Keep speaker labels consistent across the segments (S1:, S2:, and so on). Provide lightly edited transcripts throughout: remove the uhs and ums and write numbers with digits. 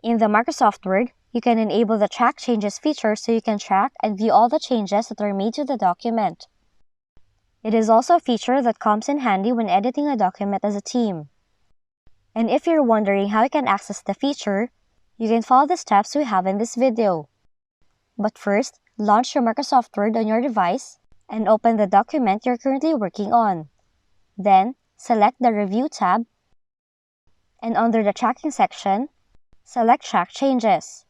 S1: In the Microsoft Word, you can enable the Track Changes feature so you can track and view all the changes that are made to the document. It is also a feature that comes in handy when editing a document as a team. And if you're wondering how you can access the feature, you can follow the steps we have in this video. But first, launch your Microsoft Word on your device and open the document you're currently working on. Then, select the Review tab, and under the Tracking section, select Track Changes.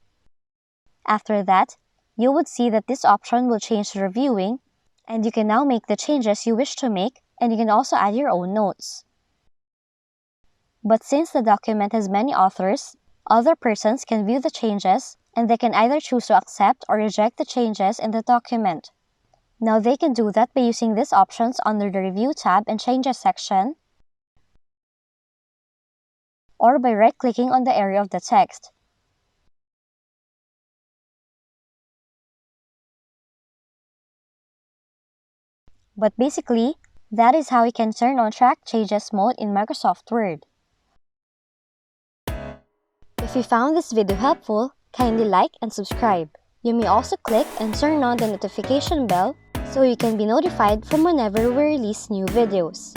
S1: After that, you would see that this option will change to reviewing, and you can now make the changes you wish to make, and you can also add your own notes. But since the document has many authors, other persons can view the changes, and they can either choose to accept or reject the changes in the document. Now they can do that by using these options under the Review tab and Changes section, or by right-clicking on the area of the text. But basically, that is how you can turn on Track Changes mode in Microsoft Word. If you found this video helpful, kindly like and subscribe. You may also click and turn on the notification bell so you can be notified from whenever we release new videos.